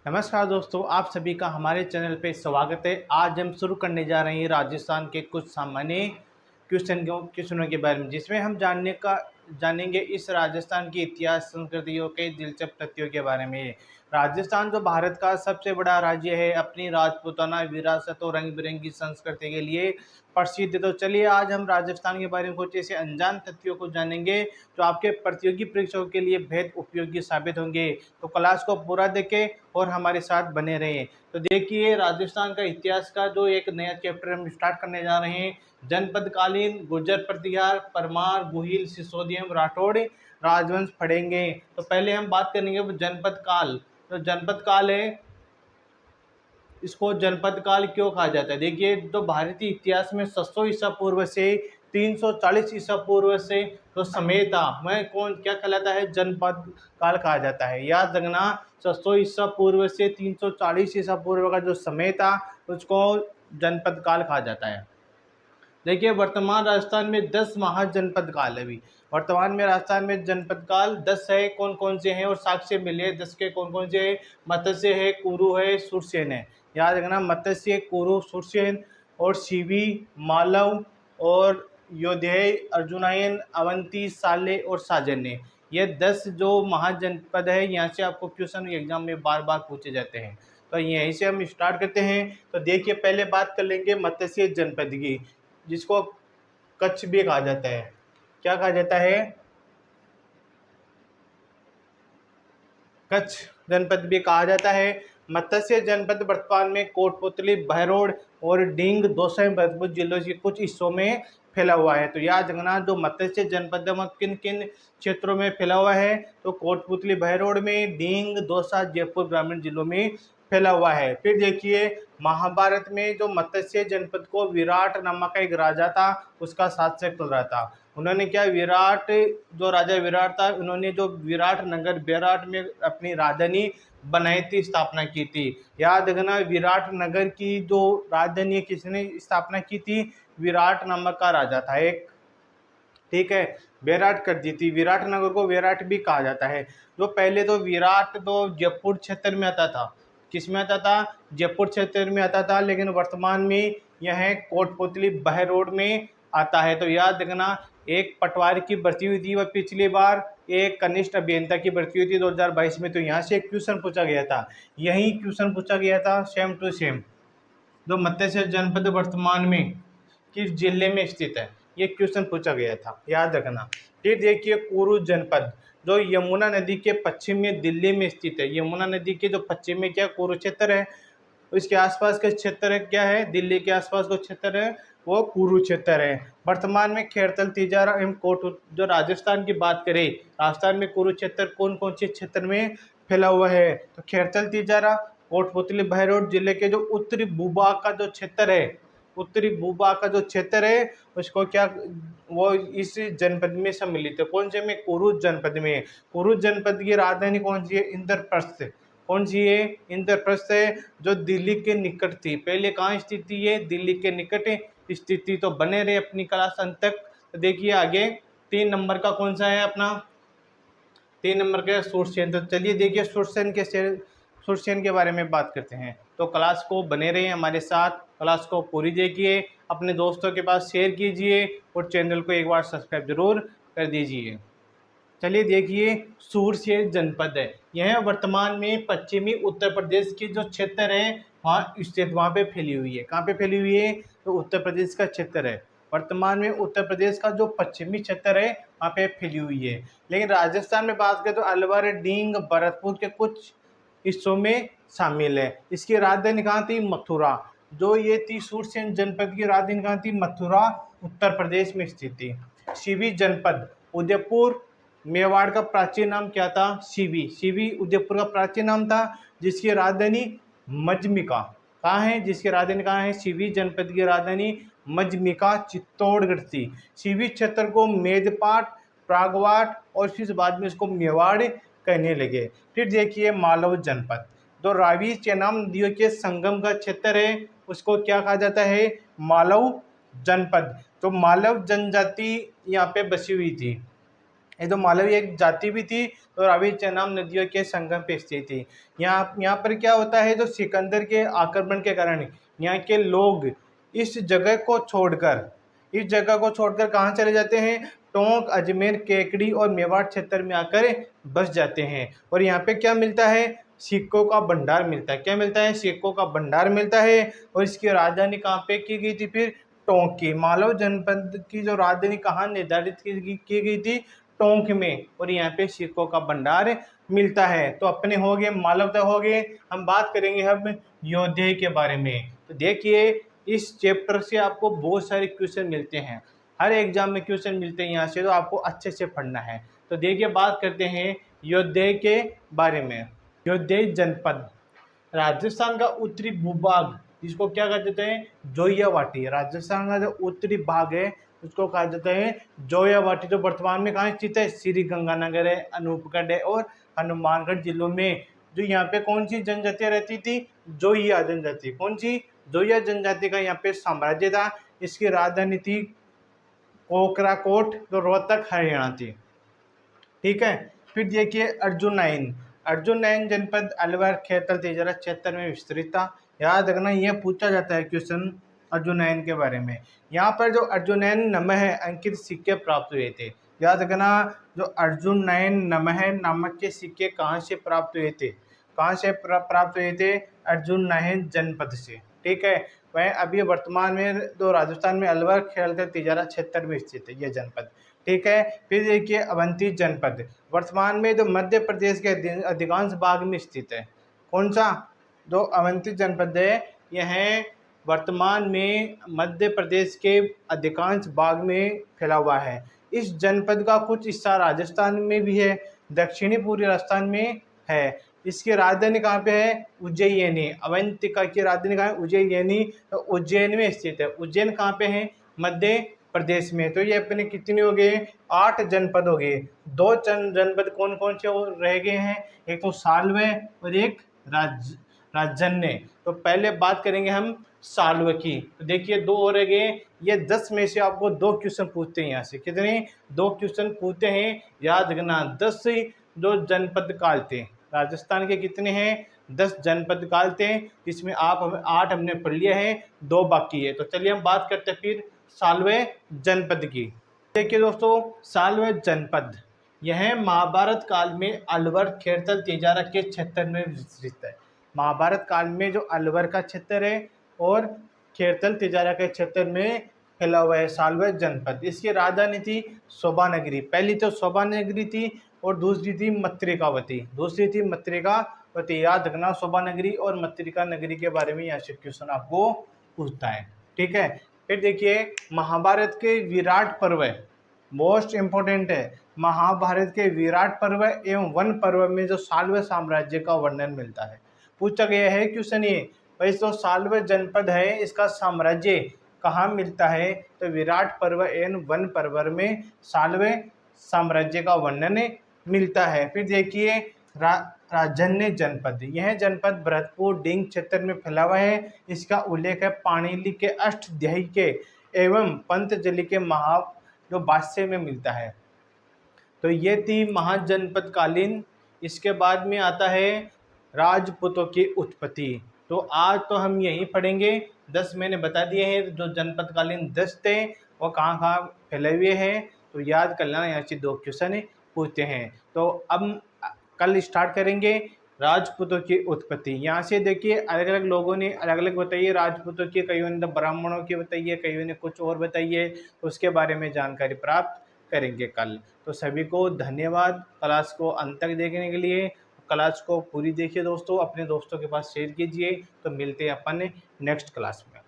नमस्कार दोस्तों, आप सभी का हमारे चैनल पे स्वागत है। आज हम शुरू करने जा रहे हैं राजस्थान के कुछ सामान्य क्वेश्चनों के बारे में, जिसमें हम जानेंगे इस राजस्थान के इतिहास, संस्कृतियों के दिलचस्प तथ्यों के बारे में। राजस्थान जो भारत का सबसे बड़ा राज्य है, अपनी राजपूताना विरासत और रंग बिरंगी संस्कृति के लिए प्रसिद्ध। तो चलिए आज हम राजस्थान के बारे में कुछ ऐसे अनजान तथ्यों को जानेंगे जो आपके प्रतियोगी परीक्षाओं के लिए बेहद उपयोगी साबित होंगे। तो क्लास को पूरा देखें और हमारे साथ बने रहें। तो देखिए, राजस्थान का इतिहास का जो एक नया चैप्टर हम स्टार्ट करने जा रहे हैं, जनपद कालीन, गुर्जर प्रतिहार, परमार, गुहिल, सिसोदिया, राठौड़ राजवंश पढ़ेंगे। तो पहले हम बात करेंगे वो जनपद काल। तो जनपद काल है, इसको जनपद काल क्यों कहा जाता है? देखिए, तो भारतीय इतिहास में 700 ईसा पूर्व से 340 ईसा पूर्व से तो समय था, वह कौन क्या कहलाता है? जनपद काल कहा जाता है। याद रखना, 700 ईसा पूर्व से 340 ईसा पूर्व का जो समय था उसको जनपद काल कहा जाता है। देखिए, वर्तमान राजस्थान में 10 महाजनपद काल है। अभी वर्तमान में राजस्थान में जनपद काल 10 है। कौन कौन से हैं और साक्ष्य मिले 10 के? कौन कौन से हैं? मत्स्य है, कुरु है, सुरसेन है। याद रखना, मत्स्य, कुरु, सुरसेन और शिवी, मालव और योधेय, अर्जुनायन, अवंती, साले और साजन्य। ये 10 जो महाजनपद है, यहाँ से आपको क्वेश्चन एग्जाम में बार बार पूछे जाते हैं। तो यहीं से हम स्टार्ट करते हैं। तो देखिए, पहले बात कर लेंगे मत्स्य जनपद की, जिसको कच्छ भी कहा जाता है। क्या कहा जाता है? कच्छ जनपद भी कहा जाता है। मत्स्य जनपद वर्तमान में कोटपुतली, बहरोड और डींग दौसा भरतपुर जिलों के कुछ हिस्सों में फैला हुआ है। तो याद रखना, जो मत्स्य जनपद है किन किन क्षेत्रों में फैला हुआ है? तो कोटपुतली, बहरोड में, डींग, दौसा, जयपुर ग्रामीण जिलों में फैला हुआ है। फिर देखिए, महाभारत में जो मत्स्य जनपद को विराट नामक एक राजा था, उसका शासक चल रहा था। उन्होंने क्या, विराट जो राजा विराट था, उन्होंने जो विराट नगर बेराट में अपनी राजधानी बनाई थी, स्थापना की थी। याद रखना, विराट नगर की जो राजधानी किसने स्थापना की थी? विराट नामक का राजा था एक, ठीक है। बेराट कर दी थी। विराट नगर को विराट भी कहा जाता है। जो पहले तो विराट तो जयपुर क्षेत्र में आता था। किस में आता था? जयपुर क्षेत्र में आता था, लेकिन वर्तमान में यह कोटपुतली, बहरोड में आता है। तो याद रखना, एक पटवारी की भर्ती हुई थी वह पिछली बार, एक कनिष्ठ अभियंता की भर्ती हुई थी 2022 में। तो यहाँ से एक क्वेश्चन पूछा गया था, यही क्वेश्चन पूछा गया था, सेम टू सेम। जो मत्स्य जनपद वर्तमान में किस जिले में स्थित है, ये क्वेश्चन पूछा गया था, याद रखना। फिर देखिए, कुरु जनपद जो यमुना नदी के पश्चिम में दिल्ली में स्थित है। यमुना नदी के जो पश्चिम में क्या कुरुक्षेत्र है, इसके आसपास का क्षेत्र है क्या है? दिल्ली के आसपास जो क्षेत्र है वो कुरुक्षेत्र है। वर्तमान में खेरतल, तिजारा एवं कोट, जो राजस्थान की बात करें, राजस्थान में कुरुक्षेत्र कौन कौन से क्षेत्र में फैला हुआ है? तो खेरतल, तिजारा, कोटपुतली, बहरोड जिले के जो उत्तरी भूभाग का जो क्षेत्र है, उत्तरी भूभाग का जो क्षेत्र है उसको क्या, वो इस जनपद में सम्मिलित है। कौन से में? कुरु जनपद में। कुरु जनपद की राजधानी कौन सी है? इंद्रप्रस्थ। कौन सी है? इंद्रप्रस्थ है, जो दिल्ली के निकट थी। पहले कहाँ स्थित थी ये? दिल्ली के निकट स्थित थी। तो बने रहे अपनी क्लास अंत तक। तो देखिए आगे 3 नंबर का कौन सा है अपना? 3 नंबर का सुरसेन। तो चलिए देखिए, सुरसेन के बारे में बात करते हैं। तो क्लास को बने रहे हमारे साथ, क्लास को पूरी देखिए, अपने दोस्तों के पास शेयर कीजिए और चैनल को एक बार सब्सक्राइब जरूर कर दीजिए। चलिए देखिए, सुरसेन जनपद है, यह वर्तमान में पश्चिमी उत्तर प्रदेश के जो क्षेत्र है वहाँ स्थित, वहाँ पे फैली हुई है। कहाँ पे फैली हुई है? तो उत्तर प्रदेश का क्षेत्र है। वर्तमान में उत्तर प्रदेश का जो पश्चिमी क्षेत्र है वहाँ पे फैली हुई है। लेकिन राजस्थान में बात करें तो अलवर, डींग, भरतपुर के कुछ हिस्सों में शामिल है। इसकी राजधानी कहाँ थी? मथुरा। जो ये थी सुरसेन जनपद की राजधानी कहाँ थी? मथुरा, उत्तर प्रदेश में स्थित थी। शिवी जनपद उदयपुर, मेवाड़ का प्राचीन नाम क्या था? शिवी। शिवी उदयपुर का प्राचीन नाम था, जिसकी राजधानी मजमिका। कहाँ है? जिसकी राजधानी कहाँ है? शिवी जनपद की राजधानी मजमिका, चित्तौड़गढ़ थी। शिवी क्षेत्र को मेदपाट, प्रागवाट और फिर बाद में इसको मेवाड़ कहने लगे। फिर देखिए, मालव जनपद जो रावी चेनाब नदियों के संगम का क्षेत्र है उसको क्या कहा जाता है? मालव जनपद। तो मालव जनजाति यहाँ पे बसी हुई थी। ये तो मालवी एक जाति भी थी और रावी चेनाब नदियों के संगम पे स्थित थी। यहाँ पर क्या होता है, तो सिकंदर के आक्रमण के कारण यहाँ के लोग इस जगह को छोड़कर कहाँ चले जाते हैं, टोंक, अजमेर, केकड़ी और मेवाड़ क्षेत्र में आकर बस जाते हैं। और यहाँ पे क्या मिलता है, सिक्कों का भंडार मिलता है। क्या मिलता है, सिक्कों का भंडार मिलता है। और इसकी राजधानी कहाँ पे की गई थी, फिर टोंक की। मालव जनपद की जो राजधानी कहाँ निर्धारित की गई थी, टोंक में। और यहाँ पे सिक्कों का भंडार मिलता है। तो अपने हो गए मालव तक हो गए। हम बात करेंगे हम योद्धे के बारे में। तो देखिए इस चैप्टर से आपको बहुत सारे क्वेश्चन मिलते हैं, हर एग्जाम में क्वेश्चन मिलते हैं यहाँ से, तो आपको अच्छे से पढ़ना है। तो देखिए बात करते हैं योद्धे के बारे में। योद्धे जनपद राजस्थान का उत्तरी भूभाग, जिसको क्या कहा जाता है, जोयावाटी। राजस्थान का जो उत्तरी भाग है उसको कहा जाता है जोयावाटी, जो वर्तमान में कहाँ स्थित है, श्री गंगानगर है, अनूपगढ़ है और हनुमानगढ़ जिलों में। जो यहाँ पे कौन सी जनजातियां रहती थी, जोया जनजाति। कौन सी, जोया जनजाति का यहाँ पे साम्राज्य था। इसकी राजधानी थी कोकराकोट, जो रोहतक हरियाणा थी। ठीक है। फिर देखिए अर्जुन नाइन जनपद अलवर, खेतल, तेजरा क्षेत्र में विस्तृत था। याद रखना, यह पूछा जाता है क्वेश्चन अर्जुन नाइन के बारे में। यहाँ पर जो अर्जुनैन नमः अंकित सिक्के प्राप्त हुए थे। याद रखना, जो अर्जुन नयन नमः नामक के सिक्के कहाँ से प्राप्त हुए थे, कहाँ से प्राप्त हुए थे, अर्जुन नयन जनपद से। ठीक है। वह अभी वर्तमान में जो राजस्थान में अलवर, खेलकर, तिजारा क्षेत्र में स्थित है यह जनपद। ठीक है। फिर देखिए अवंती जनपद, वर्तमान में जो मध्य प्रदेश के अधिकांश भाग में स्थित है। कौन सा, जो अवंती जनपद है, यह वर्तमान में मध्य प्रदेश के अधिकांश भाग में फैला हुआ है। इस जनपद का कुछ हिस्सा राजस्थान में भी है, दक्षिणी पूर्वी राजस्थान में है। इसकी राजधानी कहाँ पे है, उज्जैनी। अवंतिका की राजधानी कहाँ है, उज्जैनी। तो उज्जैन में स्थित है। उज्जैन कहाँ पे है, मध्य प्रदेश में। तो ये अपने कितने हो गए, 8 जनपद हो गए। 2 जनपद कौन कौन से रह गए हैं, एक तो सालवे और एक राजन्य। तो पहले बात करेंगे हम सालवे की। तो देखिए 2 हो रह गए। ये 10 में से आपको 2 क्वेश्चन पूछते हैं। यहाँ से कितने, 2 क्वेश्चन पूछते हैं। याद रखना 10 जो जनपद काल थे राजस्थान के, कितने हैं, 10 जनपद काल थे, जिसमें आप 8 हमने पढ़ लिया है, 2 बाकी है। तो चलिए हम बात करते हैं फिर सालवे जनपद की। देखिए दोस्तों, सालवे जनपद यह महाभारत काल में अलवर, खेरतल, तेजारा के क्षेत्र में विस्तृत है। महाभारत काल में जो अलवर का क्षेत्र है और खेरतल, तेजारा के क्षेत्र में फैला हुआ है सालवे जनपद। इसकी राजधानी थी शोभानगरी। पहली तो शोभानगरी थी और दूसरी थी मत्रिकावती। याद रखना, शोभानगरी और मत्रिका नगरी के बारे में यहाँ से क्वेश्चन आपको पूछता है। ठीक है। फिर देखिए महाभारत के विराट पर्व, मोस्ट इम्पोर्टेंट है, महाभारत के विराट पर्व एवं वन पर्व में जो सालवे साम्राज्य का वर्णन मिलता है। पूछा गया है क्वेश्चन ये, भाई जो सालवे जनपद है इसका साम्राज्य कहाँ मिलता है, तो विराट पर्व एवं वन पर्व में सालवे साम्राज्य का वर्णन मिलता है। फिर देखिए राजन्य जनपद, यह जनपद भरतपुर, डींग क्षेत्र में फैला हुआ है। इसका उल्लेख है पाणिनि के अष्टाध्यायी के एवं पंतजलि के जो भाष्य में मिलता है। तो ये थी महाजनपद कालीन। इसके बाद में आता है राजपूतों की उत्पत्ति। तो आज तो हम यही पढ़ेंगे। 10 मैंने बता दिए हैं, जो जनपद कालीन 10 थे वो कहाँ कहाँ फैले हुए हैं। तो याद कर लेना, यहाँ से 2 क्वेश्चन पूछते हैं। तो अब कल स्टार्ट करेंगे राजपूतों की उत्पत्ति। यहाँ से देखिए अलग अलग लोगों ने अलग अलग बताइए राजपूतों की, कईयों ने ब्राह्मणों की बताइए, कईयों ने कुछ और बताइए। तो उसके बारे में जानकारी प्राप्त करेंगे कल। तो सभी को धन्यवाद क्लास को अंत तक देखने के लिए। क्लास को पूरी देखिए दोस्तों, अपने दोस्तों के पास शेयर कीजिए। तो मिलते हैं अपन नेक्स्ट क्लास में।